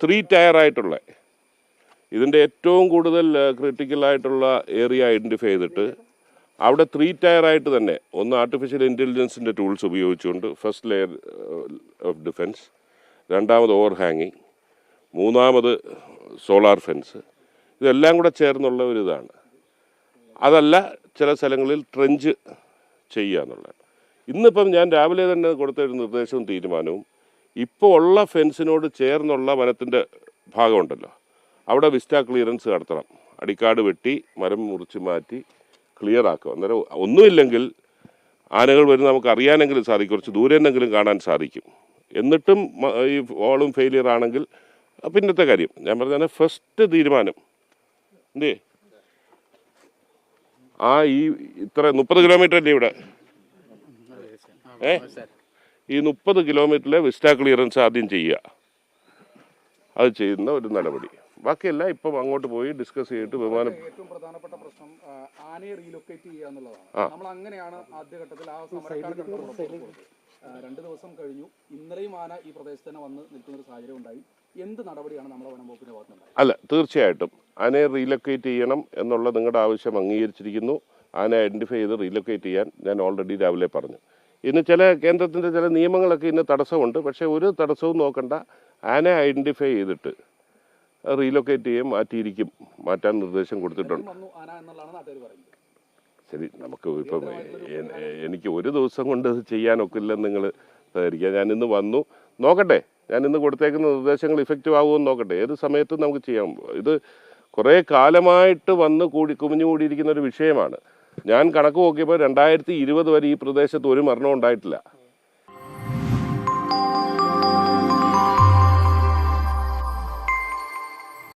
3 ടയറായിട്ടുള്ള ഇതിൻ്റെ ഏറ്റവും കൂടുതൽ ക്രിട്ടിക്കലായിട്ടുള്ള ഏരിയ ഐഡൻറ്റിഫൈ ചെയ്തിട്ട് അവിടെ 3 ടയറായിട്ട് തന്നെ ഒന്ന് ആർട്ടിഫിഷ്യൽ ഇൻ്റലിജൻസിൻ്റെ ടൂൾസ് ഉപയോഗിച്ചുകൊണ്ട് ഫസ്റ്റ് ലെയർ ഓഫ് ഡിഫെൻസ്, രണ്ടാമത് ഓവർ ഹാങ്ങിങ്, മൂന്നാമത് സോളാർ ഫെൻസ്, ഇതെല്ലാം കൂടെ ചേർന്നുള്ള ഒരു ഇതാണ്. അതല്ല ചില സ്ഥലങ്ങളിൽ ട്രെഞ്ച് ചെയ്യുക എന്നുള്ളതാണ്. ഇന്നിപ്പം ഞാൻ രാവിലെ തന്നെ കൊടുത്തൊരു നിർദ്ദേശവും തീരുമാനവും ഇപ്പോൾ ഉള്ള ഫെൻസിനോട് ചേർന്നുള്ള വനത്തിൻ്റെ ഭാഗമുണ്ടല്ലോ, അവിടെ വിസ്റ്റ ക്ലിയറൻസ് നടത്തണം. അടിക്കാട് വെട്ടി മരം മുറിച്ച് മാറ്റി ക്ലിയർ ആക്കുക. അന്നേരം ഒന്നുമില്ലെങ്കിൽ ആനകൾ വരുന്ന നമുക്ക് അറിയാനെങ്കിലും സാധിക്കും, കുറച്ച് ദൂരെ നിന്നെങ്കിലും കാണാൻ സാധിക്കും. എന്നിട്ടും ഈ വാളും ഫെയിലിയർ ആണെങ്കിൽ പിന്നത്തെ കാര്യം ഞാൻ പറഞ്ഞാൽ ഫസ്റ്റ് തീരുമാനം എന്തേ ഈ ഇത്ര 30 കിലോമീറ്റർ അല്ലേ ഇവിടെ, ഈ 30 കിലോമീറ്ററിലെ വിസ്റ്റ ക്ലിയറൻസ് ആദ്യം ചെയ്യുക. അത് ചെയ്യുന്ന ഒരു നടപടി. ബാക്കിയെല്ലാം ഇപ്പം അങ്ങോട്ട് പോയി ഡിസ്കസ് ചെയ്തിട്ട് വിമാനം. ഏറ്റവും പ്രധാനപ്പെട്ട പ്രശ്നം ആനയെ റീലൊക്കേറ്റ് ചെയ്യുക എന്നുള്ളതാണ്. നമ്മൾ അങ്ങനെയാണ് ആദ്യഘട്ടത്തിൽ ആ സമരക്കാർക്ക് 2 ദിവസം കഴിഞ്ഞു. ഇന്നലെയും ആന ഈ പ്രദേശത്ത് തന്നെ വന്ന് നിൽക്കുന്ന ഒരു സാഹചര്യം ഉണ്ടായി. എന്ത് നടപടിയാണ് നമ്മുടെ വനം വകുപ്പിന്റെ ഭാഗത്തുനിന്ന്? അല്ല, തീർച്ചയായിട്ടും ആനയെ റീലൊക്കേറ്റ് ചെയ്യണം എന്നുള്ള നിങ്ങളുടെ ആവശ്യം അംഗീകരിച്ചിരിക്കുന്നു. ആനയെ ഐഡൻറ്റിഫൈ ചെയ്ത് റീലൊക്കേറ്റ് ചെയ്യാൻ ഞാൻ ഓൾറെഡി രാവിലെ പറഞ്ഞു. ഇന്ന് ചില കേന്ദ്രത്തിൻ്റെ ചില നിയമങ്ങളൊക്കെ ഇന്ന് തടസ്സമുണ്ട്. പക്ഷേ ഒരു തടസ്സവും നോക്കണ്ട, ആനയെ ഐഡൻറ്റിഫൈ ചെയ്തിട്ട് റീലൊക്കേറ്റ് ചെയ്യാൻ മാറ്റാൻ നിർദ്ദേശം കൊടുത്തിട്ടുണ്ട്. ശരി, നമുക്ക് ഇപ്പം എനിക്ക് ഒരു ദിവസം കൊണ്ട് അത് ചെയ്യാനൊക്കില്ലെന്ന് നിങ്ങൾ സഹകരിക്കുക. ഞാനിന്ന് വന്നു, നോക്കട്ടെ, ഞാനിന്ന് കൊടുത്തേക്കുന്ന നിർദ്ദേശങ്ങൾ ഇഫക്റ്റീവ് ആകുമെന്ന് നോക്കട്ടെ. ഏത് സമയത്തും നമുക്ക് ചെയ്യാം. ഇത് കുറേ കാലമായിട്ട് കുമിഞ്ഞുകൂടിയിരിക്കുന്ന ഒരു വിഷയമാണ്. ഞാൻ കണക്ക് നോക്കിയപ്പോൾ 2020 വരെ ഈ പ്രദേശത്ത് ഒരു മരണവും ഉണ്ടായിട്ടില്ല.